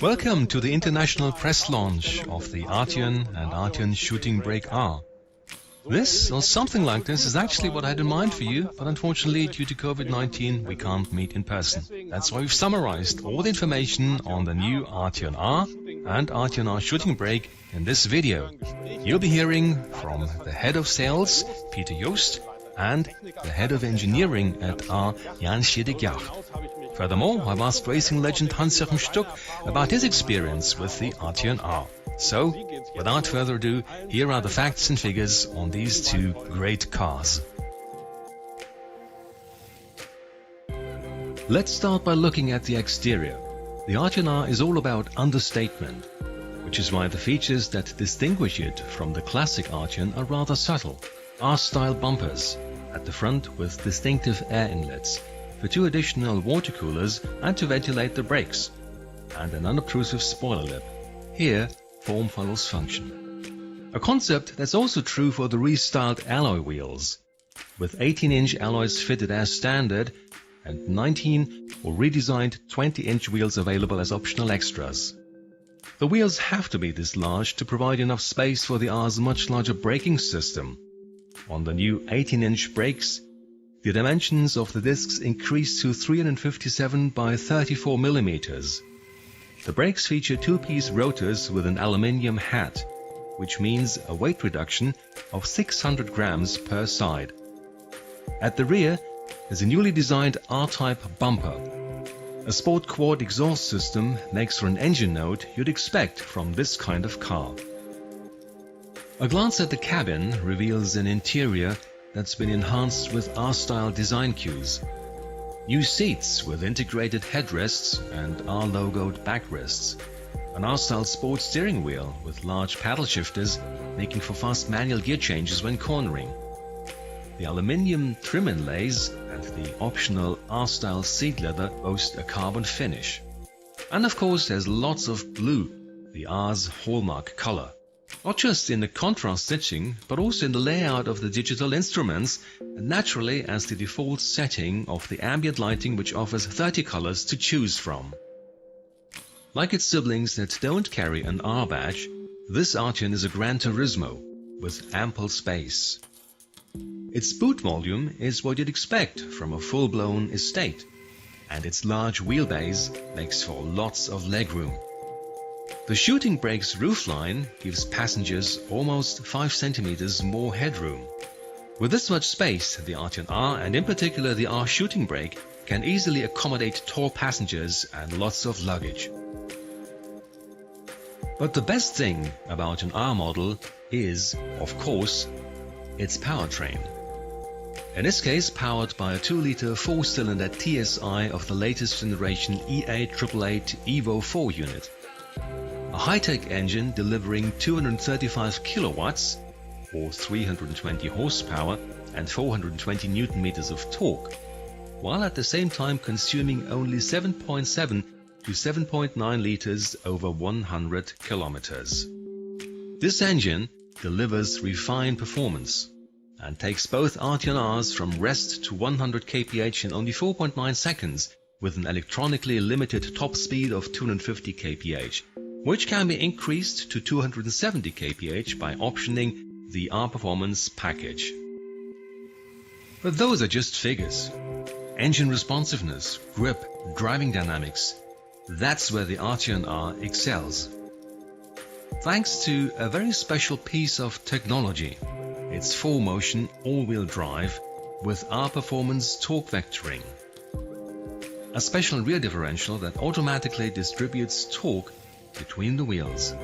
Welcome to the international press launch of the Arteon and Arteon Shooting Brake R. This, or something like this, is actually what I had in mind for you, but unfortunately due to COVID-19 we can't meet in person. That's why we've summarized all the information on the new Arteon R and Arteon R Shooting Brake in this video. You'll be hearing from the head of sales, Peter Joost, and the head of engineering at R, Jan Schiedegjach. Furthermore, I've asked racing legend Hans-Jochen Stuck about his experience with the Arteon R. So, without further ado, here are the facts and figures on these two great cars. Let's start by looking at the exterior. The Arteon R is all about understatement, which is why the features that distinguish it from the classic Arteon are rather subtle. R-style bumpers at the front with distinctive air inlets, for two additional water coolers and to ventilate the brakes, and an unobtrusive spoiler lip. Here, form follows function. A concept that's also true for the restyled alloy wheels, with 18-inch alloys fitted as standard and 19 or redesigned 20-inch wheels available as optional extras. The wheels have to be this large to provide enough space for the R's much larger braking system. On the new 18-inch brakes, the dimensions of the discs increase to 357 by 34 mm. The brakes feature two-piece rotors with an aluminium head, which means a weight reduction of 600 grams per side. At the rear is a newly designed R-type bumper. A sport quad exhaust system makes for an engine note you'd expect from this kind of car. A glance at the cabin reveals an interior that's been enhanced with R-style design cues. New seats with integrated headrests and R-logoed backrests. An R-style sports steering wheel with large paddle shifters making for fast manual gear changes when cornering. The aluminium trim inlays and the optional R-style seat leather boast a carbon finish. And of course there's lots of blue, the R's hallmark color. Not just in the contrast stitching, but also in the layout of the digital instruments, and naturally as the default setting of the ambient lighting, which offers 30 colors to choose from. Like its siblings that don't carry an R badge, this Arteon is a Gran Turismo with ample space. Its boot volume is what you'd expect from a full-blown estate, and its large wheelbase makes for lots of legroom. The Shooting Brake's roofline gives passengers almost 5 centimeters more headroom. With this much space, the Arteon R and in particular the R Shooting Brake can easily accommodate tall passengers and lots of luggage. But the best thing about an R model is, of course, its powertrain. In this case, powered by a 2-liter 4-cylinder TSI of the latest generation E888 Evo 4 unit. A high-tech engine delivering 235 kilowatts, or 320 horsepower and 420 Newton-meters of torque, while at the same time consuming only 7.7 to 7.9 liters over 100 kilometers. This engine delivers refined performance and takes both Arteon Rs from rest to 100 kph in only 4.9 seconds with an electronically limited top speed of 250 kph. Which can be increased to 270 kph by optioning the R-Performance package. But those are just figures. Engine responsiveness, grip, driving dynamics, that's where the Arteon R excels. Thanks to a very special piece of technology, its 4-motion all-wheel drive with R-Performance torque vectoring. A special rear differential that automatically distributes torque between the wheels.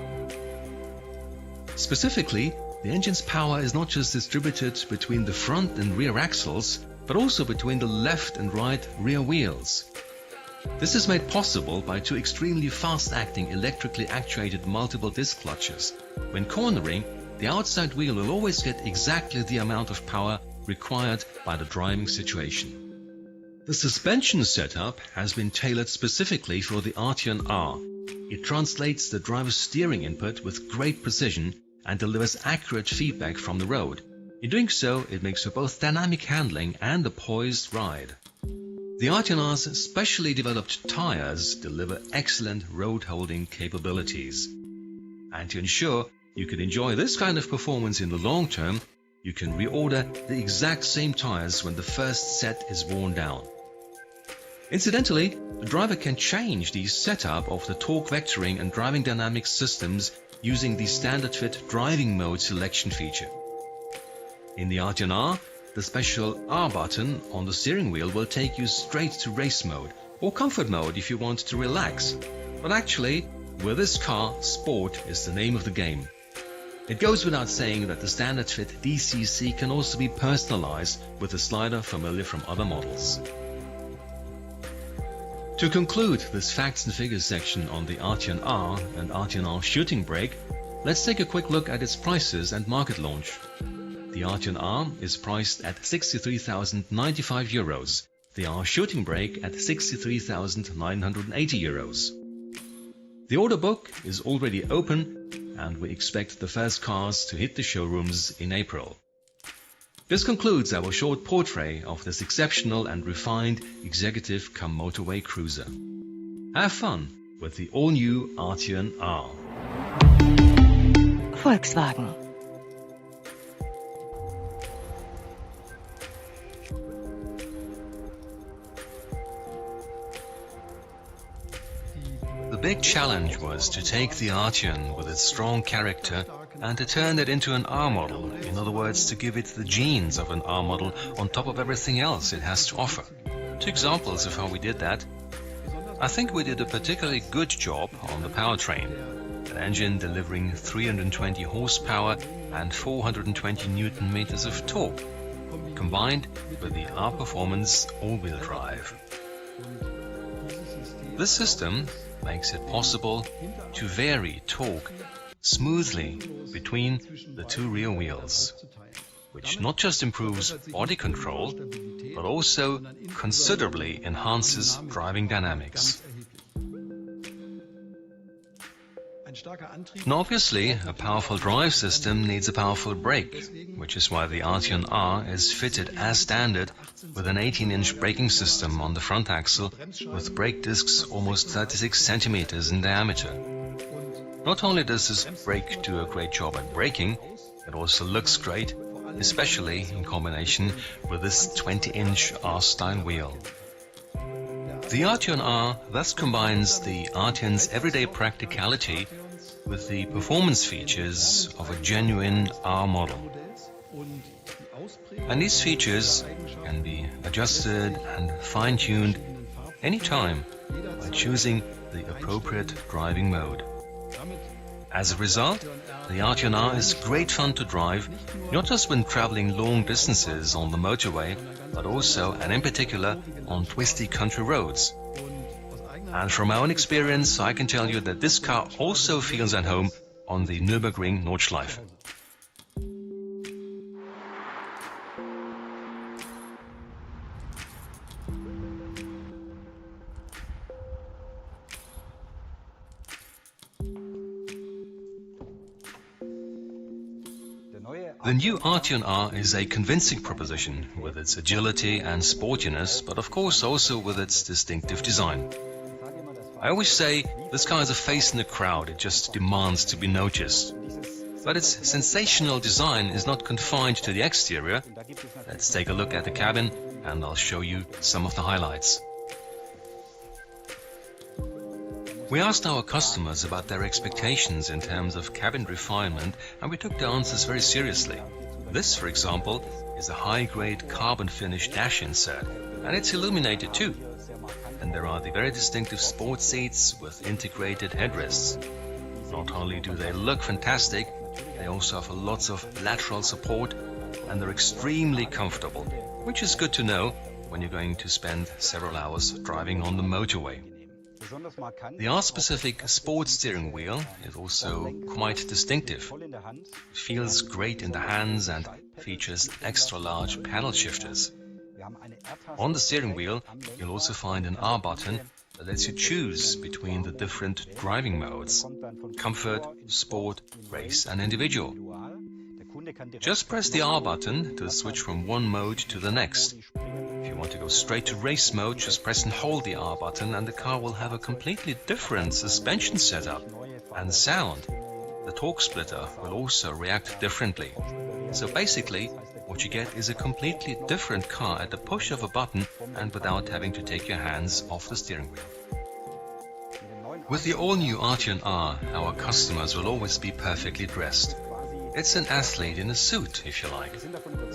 Specifically, the engine's power is not just distributed between the front and rear axles, but also between the left and right rear wheels. This is made possible by two extremely fast-acting electrically actuated multiple disc clutches. When cornering, the outside wheel will always get exactly the amount of power required by the driving situation. The suspension setup has been tailored specifically for the Arteon R. It translates the driver's steering input with great precision and delivers accurate feedback from the road. In doing so, it makes for both dynamic handling and a poised ride. The Arteon R's specially developed tires deliver excellent road-holding capabilities. And to ensure you can enjoy this kind of performance in the long term, you can reorder the exact same tires when the first set is worn down. Incidentally, the driver can change the setup of the torque vectoring and driving dynamics systems using the standard fit driving mode selection feature. In the Arteon R, the special R button on the steering wheel will take you straight to race mode or comfort mode if you want to relax. But actually, with this car, sport is the name of the game. It goes without saying that the standard fit DCC can also be personalized with a slider familiar from other models. To conclude this facts and figures section on the Arteon R and Arteon R shooting brake, let's take a quick look at its prices and market launch. The Arteon R is priced at €63,095, the R shooting brake at €63,980. The order book is already open and we expect the first cars to hit the showrooms in April. This concludes our short portrait of this exceptional and refined executive cum motorway cruiser. Have fun with the all-new Arteon R. Volkswagen. The big challenge was to take the Arteon with its strong character and to turn it into an R model, in other words, to give it the genes of an R model on top of everything else it has to offer. Two examples of how we did that. I think we did a particularly good job on the powertrain, an engine delivering 320 horsepower and 420 Newton meters of torque, combined with the R Performance all-wheel drive. This system makes it possible to vary torque smoothly between the two rear wheels, which not just improves body control, but also considerably enhances driving dynamics. Now obviously, a powerful drive system needs a powerful brake, which is why the Arteon R is fitted as standard with an 18-inch braking system on the front axle with brake discs almost 36 centimeters in diameter. Not only does this brake do a great job at braking, it also looks great, especially in combination with this 20-inch R-style wheel. The Arteon R thus combines the Arteon's everyday practicality with the performance features of a genuine R model. And these features can be adjusted and fine-tuned anytime by choosing the appropriate driving mode. As a result, the Arteon R is great fun to drive, not just when traveling long distances on the motorway, but also, and in particular, on twisty country roads. And from my own experience, I can tell you that this car also feels at home on the Nürburgring Nordschleife. The new Arteon R is a convincing proposition with its agility and sportiness, but of course also with its distinctive design. I always say this car is a face in the crowd, it just demands to be noticed. But its sensational design is not confined to the exterior. Let's take a look at the cabin and I'll show you some of the highlights. We asked our customers about their expectations in terms of cabin refinement and we took the answers very seriously. This, for example, is a high-grade carbon finish dash insert and it's illuminated too. And there are the very distinctive sports seats with integrated headrests. Not only do they look fantastic, they also have lots of lateral support and they're extremely comfortable, which is good to know when you're going to spend several hours driving on the motorway. The R-specific sports steering wheel is also quite distinctive. It feels great in the hands and features extra-large paddle shifters. On the steering wheel, you'll also find an R button that lets you choose between the different driving modes: comfort, sport, race and individual. Just press the R button to switch from one mode to the next. If you you want to go straight to race mode, just press and hold the R button and the car will have a completely different suspension setup and sound. The torque splitter will also react differently. So basically, what you get is a completely different car at the push of a button and without having to take your hands off the steering wheel. With the all-new Arteon R, our customers will always be perfectly dressed. It's an athlete in a suit, if you like.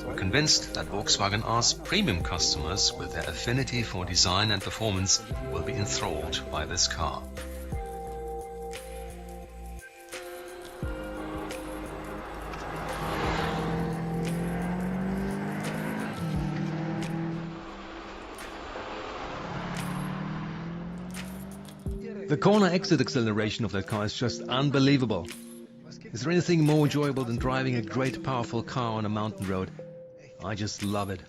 We're convinced that Volkswagen R's premium customers, with their affinity for design and performance, will be enthralled by this car. The corner exit acceleration of that car is just unbelievable. Is there anything more enjoyable than driving a great powerful car on a mountain road? I just love it.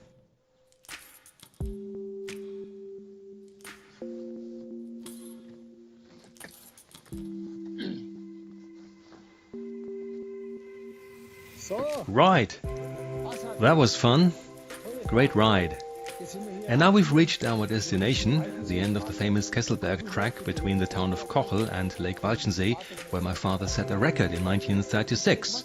Right, that was fun. Great ride. And now we've reached our destination, the end of the famous Kesselberg track between the town of Kochel and Lake Walchensee, where my father set a record in 1936.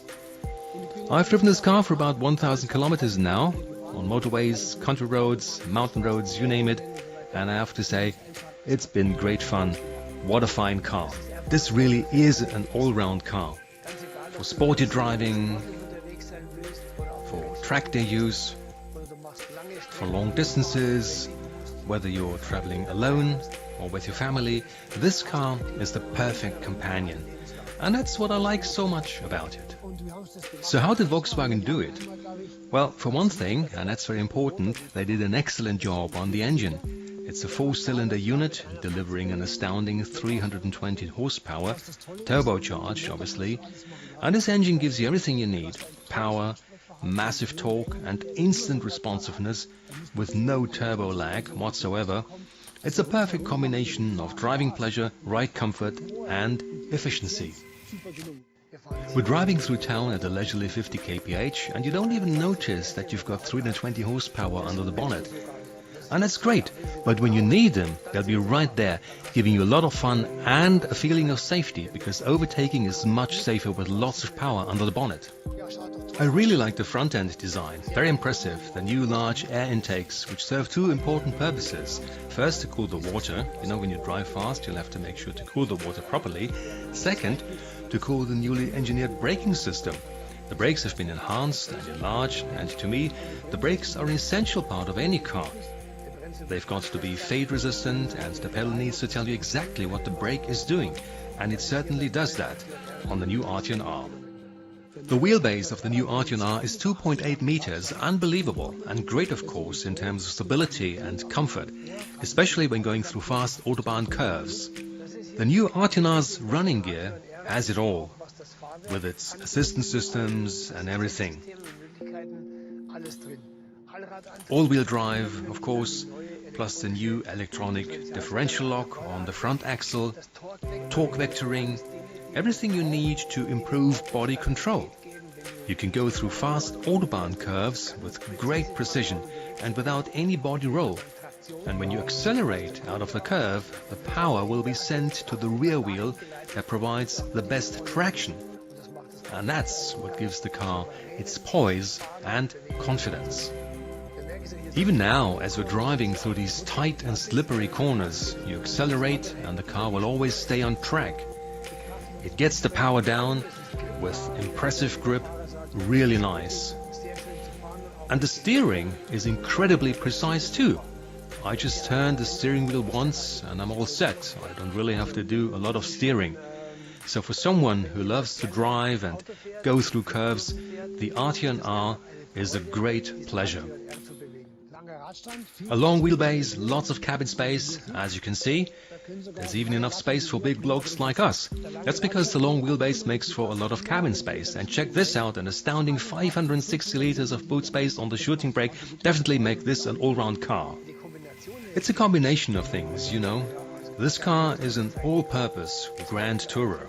I've driven this car for about 1,000 kilometers now, on motorways, country roads, mountain roads, you name it, and I have to say, it's been great fun. What a fine car. This really is an all-round car. For sporty driving, for track day use, for long distances, whether you're traveling alone or with your family, this car is the perfect companion. And that's what I like so much about it. So how did Volkswagen do it? Well, for one thing, and that's very important, they did an excellent job on the engine. It's a 4-cylinder unit delivering an astounding 320 horsepower, turbocharged obviously, and this engine gives you everything you need: power, massive torque and instant responsiveness with no turbo lag whatsoever. It's a perfect combination of driving pleasure, ride comfort and efficiency. We're driving through town at a leisurely 50 kph and you don't even notice that you've got 320 horsepower under the bonnet. And that's great, but when you need them, they'll be right there, giving you a lot of fun and a feeling of safety, because overtaking is much safer with lots of power under the bonnet. I really like the front-end design, very impressive. The new large air intakes, which serve two important purposes. First, to cool the water. You know, when you drive fast, you'll have to make sure to cool the water properly. Second, to cool the newly engineered braking system. The brakes have been enhanced and enlarged, and to me, the brakes are an essential part of any car. They've got to be fade resistant, and the pedal needs to tell you exactly what the brake is doing, and it certainly does that on the new Arteon R. The wheelbase of the new Arteon R is 2.8 meters, unbelievable, and great of course in terms of stability and comfort, especially when going through fast autobahn curves. The new Arteon R's running gear has it all, with its assistance systems and everything. All-wheel drive, of course, plus the new electronic differential lock on the front axle, torque vectoring, everything you need to improve body control. You can go through fast autobahn curves with great precision and without any body roll. And when you accelerate out of the curve, the power will be sent to the rear wheel that provides the best traction. And that's what gives the car its poise and confidence. Even now, as we're driving through these tight and slippery corners, you accelerate and the car will always stay on track. It gets the power down with impressive grip, really nice. And the steering is incredibly precise too. I just turn the steering wheel once and I'm all set. I don't really have to do a lot of steering. So for someone who loves to drive and go through curves, the Arteon R is a great pleasure. A long wheelbase, lots of cabin space, as you can see. There's even enough space for big blokes like us. That's because the long wheelbase makes for a lot of cabin space. And check this out, an astounding 560 liters of boot space on the shooting brake definitely make this an all-round car. It's a combination of things, you know. This car is an all-purpose Grand Tourer.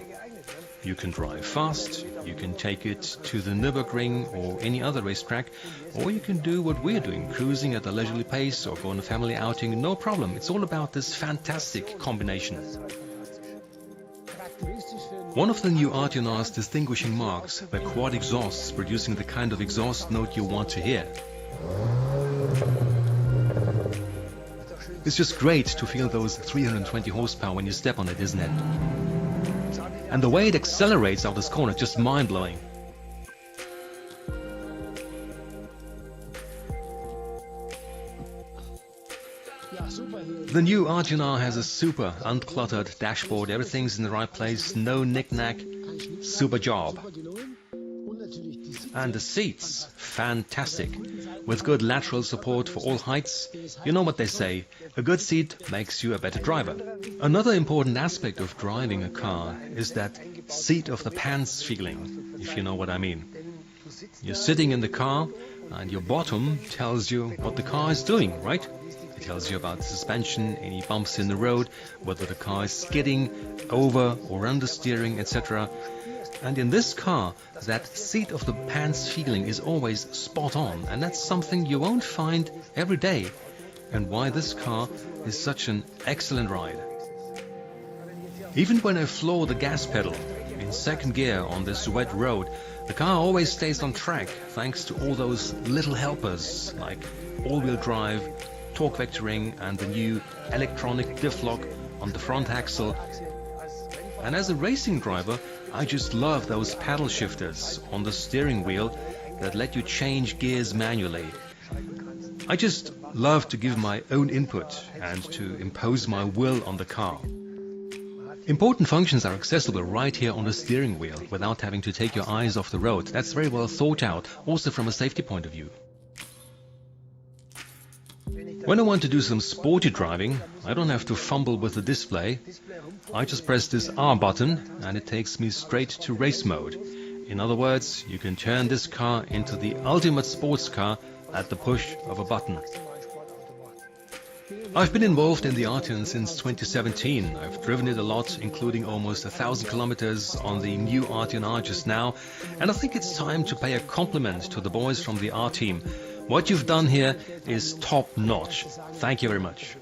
You can drive fast, you can take it to the Nürburgring or any other racetrack, or you can do what we're doing, cruising at a leisurely pace or go on a family outing, no problem. It's all about this fantastic combination. One of the new Arteon R's distinguishing marks, the quad exhausts producing the kind of exhaust note you want to hear. It's just great to feel those 320 horsepower when you step on it, isn't it? And the way it accelerates out this corner, just mind-blowing. The new Arteon R has a super uncluttered dashboard, everything's in the right place, no knick-knack, super job. And the seats, fantastic, with good lateral support for all heights. You know what they say, a good seat makes you a better driver. Another important aspect of driving a car is that seat of the pants feeling, if you know what I mean. You're sitting in the car and your bottom tells you what the car is doing, right? It tells you about the suspension, any bumps in the road, whether the car is skidding, over or understeering, etc. And in this car, that seat of the pants feeling is always spot on, and that's something you won't find every day, and why this car is such an excellent ride. Even when I floor the gas pedal in second gear on this wet road, the car always stays on track thanks to all those little helpers like all-wheel drive, torque vectoring and the new electronic diff lock on the front axle. And as a racing driver, I just love those paddle shifters on the steering wheel that let you change gears manually. I just love to give my own input and to impose my will on the car. Important functions are accessible right here on the steering wheel without having to take your eyes off the road. That's very well thought out, also from a safety point of view. When I want to do some sporty driving, I don't have to fumble with the display. I just press this R button and it takes me straight to race mode. In other words, you can turn this car into the ultimate sports car at the push of a button. I've been involved in the Arteon since 2017. I've driven it a lot, including almost 1,000 kilometers on the new Arteon R just now, and I think it's time to pay a compliment to the boys from the R team. What you've done here is top-notch. Thank you very much.